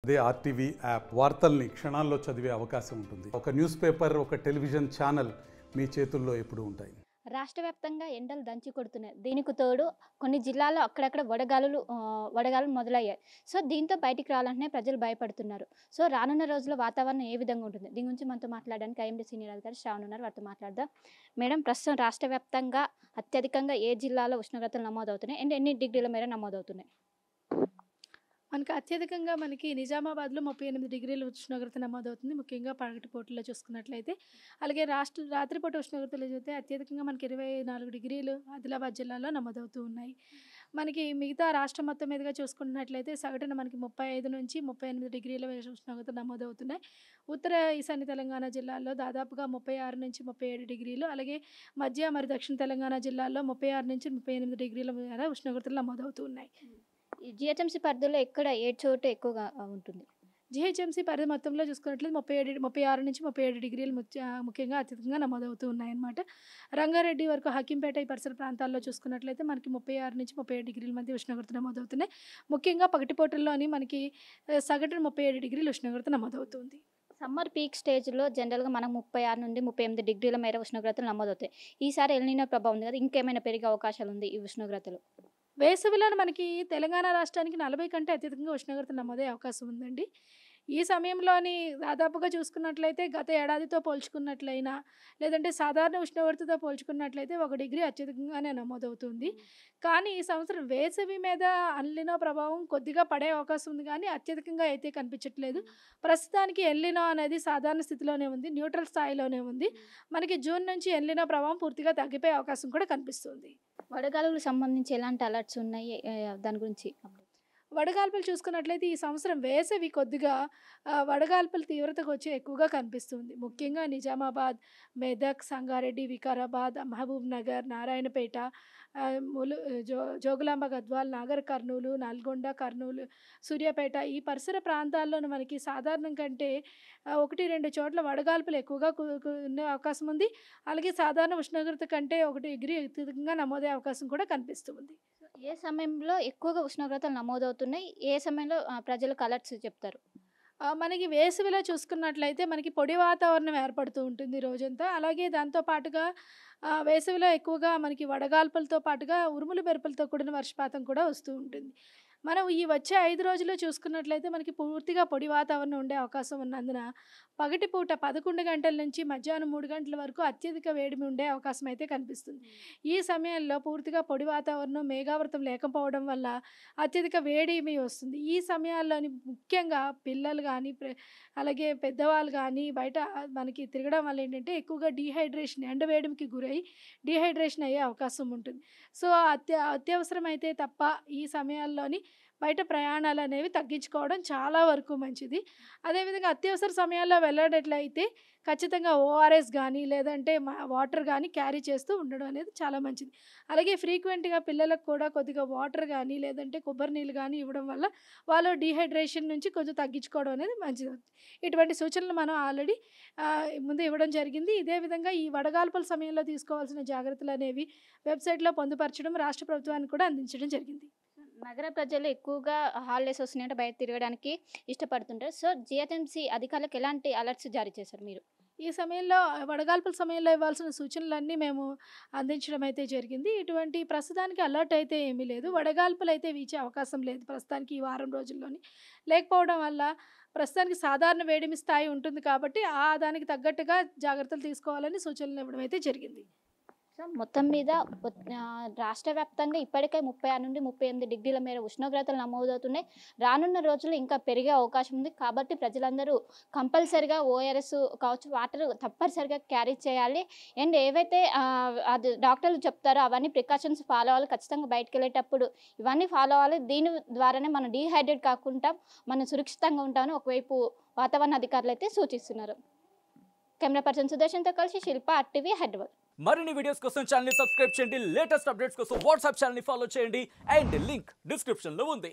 అదే RTV app వార్తల్ని క్షణాల్లో చదివే అవకాశం ఉంటుంది. ఒక న్యూస్ పేపర్, ఒక టెలివిజన్ ఛానల్ మీ చేతుల్లో ఎప్పుడూ ఉంటాయి. రాష్ట్ర వ్యాప్తంగా ఎండలు దంచి కొడుతున్నాయి. దీనికి తోడు కొన్ని జిల్లాల్లో అక్కడక్కడ వడగాలులు మొదలయ్యాయి. సో దీంతో బయటికి రావాలంటేనే ప్రజలు భయపడుతున్నారు. సో రానున్న రోజుల్లో వాతావరణం ఏ విధంగా ఉంటుంది, దీని గురించి మనతో మాట్లాడడానికి ఐఎండీ సీనియర్ అధికారి శ్రావణ్ ఉన్నారు. వారితో మాట్లాడదాం. మేడం, ప్రస్తుతం రాష్ట్ర వ్యాప్తంగా అత్యధికంగా ఏ జిల్లాలో ఉష్ణోగ్రతలు నమోదవుతున్నాయి అండ్ ఎన్ని డిగ్రీల మేర నమోదవుతున్నాయి? మనకి అత్యధికంగా నిజామాబాద్లో 38 డిగ్రీల ఉష్ణోగ్రత నమోదవుతుంది. ముఖ్యంగా పగటిపూటలో చూసుకున్నట్లయితే. అలాగే రాత్రిపూట ఉష్ణోగ్రతలు చూస్తే అత్యధికంగా మనకి 24 డిగ్రీలు ఆదిలాబాద్ జిల్లాలో నమోదవుతూ ఉన్నాయి. మనకి మిగతా రాష్ట్రం మొత్తం మీదుగా చూసుకున్నట్లయితే సగటున మనకి 35 నుంచి 38 డిగ్రీల ఉష్ణోగ్రత నమోదవుతున్నాయి. ఉత్తర ఈశాన్య తెలంగాణ జిల్లాల్లో దాదాపుగా 36 నుంచి 37 డిగ్రీలు, అలాగే మధ్య దక్షిణ తెలంగాణ జిల్లాల్లో 36 నుంచి 38 డిగ్రీల మేర ఉష్ణోగ్రతలు నమోదవుతూ ఉన్నాయి. ఈ జిహెచ్ఎంసీ పరిధిలో ఏ చోట ఎక్కువగా ఉంటుంది? జిహెచ్ఎంసీ పరిధి మొత్తంలో చూసుకున్నట్లయితే 36 నుంచి 37 డిగ్రీలు ముఖ్యంగా అత్యధికంగా నమోదవుతూ ఉన్నాయన్నమాట. రంగారెడ్డి వరకు హకీంపేట ఈ పరిసర ప్రాంతాల్లో చూసుకున్నట్లయితే మనకి 36 నుంచి 37 డిగ్రీల మధ్య ఉష్ణోగ్రత నమోదవుతున్నాయి. ముఖ్యంగా పగటిపూటల్లోని మనకి సగటున 37 డిగ్రీల ఉష్ణోగ్రత నమోదవుతుంది. సమ్మర్ పీక్ స్టేజ్లో జనరల్గా మనకు 36 నుండి 38 డిగ్రీల మేర ఉష్ణోగ్రతలు నమోదవుతాయి. ఈసారి ఎల్నినో ప్రభావం ఉంది కదా, ఇంకేమైనా పెరిగే అవకాశాలు ఉంది ఈ ఉష్ణోగ్రతలు? వేసవిలో మనకి తెలంగాణ రాష్ట్రానికి 40 కంటే అత్యధికంగా ఉష్ణోగ్రత నమోదయ్యే అవకాశం ఉందండి. ఈ సమయంలోని దాదాపుగా చూసుకున్నట్లయితే గత ఏడాదితో పోల్చుకున్నట్లయినా, లేదంటే సాధారణ ఉష్ణోగ్రతతో పోల్చుకున్నట్లయితే 1 డిగ్రీ అత్యధికంగానే నమోదవుతుంది. కానీ ఈ సంవత్సరం వేసవి మీద ఎల్నినో ప్రభావం కొద్దిగా పడే అవకాశం ఉంది, కానీ అత్యధికంగా అయితే కనిపించట్లేదు. ప్రస్తుతానికి ఎల్నినో అనేది సాధారణ స్థితిలోనే ఉంది, న్యూట్రల్ స్థాయిలోనే ఉంది. మనకి జూన్ నుంచి ఎల్నినో ప్రభావం పూర్తిగా తగ్గిపోయే అవకాశం కూడా కనిపిస్తుంది. వడగాలులకు సంబంధించి ఎలాంటి అలర్ట్స్ ఉన్నాయి, దాని గురించి? వడగాల్పులు చూసుకున్నట్లయితే ఈ సంవత్సరం వేసవి కొద్దిగా వడగాల్పుల తీవ్రతకు వచ్చి ఎక్కువగా కనిపిస్తుంది. ముఖ్యంగా నిజామాబాద్, మెదక్, సంగారెడ్డి, వికారాబాద్, మహబూబ్ నగర్, నారాయణపేట, జోగులాంబ గద్వాల్, నాగర్ కర్నూలు, నల్గొండ, కర్నూలు, సూర్యాపేట ఈ పరిసర ప్రాంతాల్లోనూ మనకి సాధారణం కంటే 1-2 చోట్ల వడగాల్పులు ఎక్కువగా ఉండే అవకాశం ఉంది. అలాగే సాధారణ ఉష్ణోగ్రత కంటే 1 డిగ్రీ అత్యధికంగా నమోదయ్యే అవకాశం కూడా కనిపిస్తుంది. ఏ సమయంలో ఎక్కువగా ఉష్ణోగ్రతలు నమోదవుతున్నాయి, ఏ సమయంలో ప్రజలకు అలర్ట్స్ చెప్తారు? మనకి వేసవిలో చూసుకున్నట్లయితే మనకి పొడి వాతావరణం ఏర్పడుతూ ఉంటుంది రోజంతా. అలాగే దాంతో పాటుగా వేసవిలో ఎక్కువగా మనకి వడగాల్పులతో పాటుగా ఉరుములు మెరుపులతో కూడిన వర్షపాతం కూడా వస్తూ ఉంటుంది. మనం ఈ వచ్చే 5 రోజుల్లో చూసుకున్నట్లయితే మనకి పూర్తిగా పొడి వాతావరణం ఉండే అవకాశం ఉన్నందున పగటిపూట 11 గంటల నుంచి మధ్యాహ్నం 3 గంటల వరకు అత్యధిక వేడిమి ఉండే అవకాశం అయితే కనిపిస్తుంది. ఈ సమయంలో పూర్తిగా పొడి వాతావరణం, మేఘావృతం లేకపోవడం వల్ల అత్యధిక వేడిమి వస్తుంది. ఈ సమయాల్లోని ముఖ్యంగా పిల్లలు కానీ అలాగే పెద్దవాళ్ళు కానీ బయట మనకి తిరగడం వల్ల ఏంటంటే ఎక్కువగా డీహైడ్రేషన్, ఎండ వేడిమికి గురై డీహైడ్రేషన్ అయ్యే అవకాశం ఉంటుంది. సో అత్యవసరమైతే తప్ప ఈ సమయాల్లోని బయట ప్రయాణాలు అనేవి తగ్గించుకోవడం చాలా వరకు మంచిది. అదేవిధంగా అత్యవసర సమయాల్లో వెళ్ళేటట్లయితే ఖచ్చితంగా ఓఆర్ఎస్ కానీ లేదంటే వాటర్ కానీ క్యారీ చేస్తూ ఉండడం అనేది చాలా మంచిది. అలాగే ఫ్రీక్వెంట్గా పిల్లలకు కూడా కొద్దిగా వాటర్ కానీ లేదంటే కొబ్బరి నీళ్ళు కానీ ఇవ్వడం వల్ల వాళ్ళు డీహైడ్రేషన్ నుంచి కొంచెం తగ్గించుకోవడం అనేది మంచిది. ఇటువంటి సూచనలు మనం ఆల్రెడీ ముందు ఇవ్వడం జరిగింది. ఇదే విధంగా ఈ వడగాల్పుల సమయంలో తీసుకోవాల్సిన జాగ్రత్తలు అనేవి వెబ్సైట్లో పొందుపరచడం రాష్ట్ర ప్రభుత్వానికి కూడా అందించడం జరిగింది. నగర ప్రజలు ఎక్కువగా హాలిడేస్ వస్తున్నాయంటే బయట తిరగడానికి ఇష్టపడుతుంటారు. సో జిహెచ్ఎంసీ అధికారులకు ఎలాంటి అలర్ట్స్ జారీ చేశారు మీరు? ఈ సమయంలో వడగాల్పుల సమయంలో ఇవ్వాల్సిన సూచనలన్నీ మేము అందించడం అయితే జరిగింది. ఇటువంటి ప్రస్తుతానికి అలర్ట్ అయితే ఏమీ లేదు. వడగాల్పులు అయితే వీచే అవకాశం లేదు ప్రస్తుతానికి ఈ వారం రోజుల్లోని. లేకపోవడం వల్ల ప్రస్తుతానికి సాధారణ వేడిమి స్థాయి ఉంటుంది కాబట్టి దానికి తగ్గట్టుగా జాగ్రత్తలు తీసుకోవాలని సూచనలు ఇవ్వడం అయితే జరిగింది. సో మొత్తం మీద రాష్ట్ర వ్యాప్తంగా ఇప్పటికే 36 నుండి 38 డిగ్రీల మేర ఉష్ణోగ్రతలు నమోదవుతున్నాయి. రానున్న రోజులు ఇంకా పెరిగే అవకాశం ఉంది. కాబట్టి ప్రజలందరూ కంపల్సరిగా ఓఆర్ఎస్ కావచ్చు, వాటర్ తప్పనిసరిగా క్యారీ చేయాలి. అండ్ ఏవైతే అది డాక్టర్లు చెప్తారో అవన్నీ ప్రికాషన్స్ ఫాలో అవ్వాలి. ఖచ్చితంగా బయటకు వెళ్ళేటప్పుడు ఇవన్నీ ఫాలో అవ్వాలి. దీని ద్వారానే మనం డీహైడ్రేట్ కాకుండా మనం సురక్షితంగా ఉంటామని ఒకవైపు వాతావరణ అధికారులు అయితే సూచిస్తున్నారు. కెమెరా పర్సన్ సుదర్శన్తో కలిసి శిల్ప, ఆర్టీవీ, హైదరాబాద్. మరిన్ని వీడియోస్ కోసం ఛానల్ ని సబ్స్క్రైబ్ చేయండి, లేటెస్ట్ అప్డేట్స్ కోసం వాట్సాప్ ఛానల్ ని ఫాలో చేయండి అండ్ లింక్ డిస్క్రిప్షన్ లో ఉంది.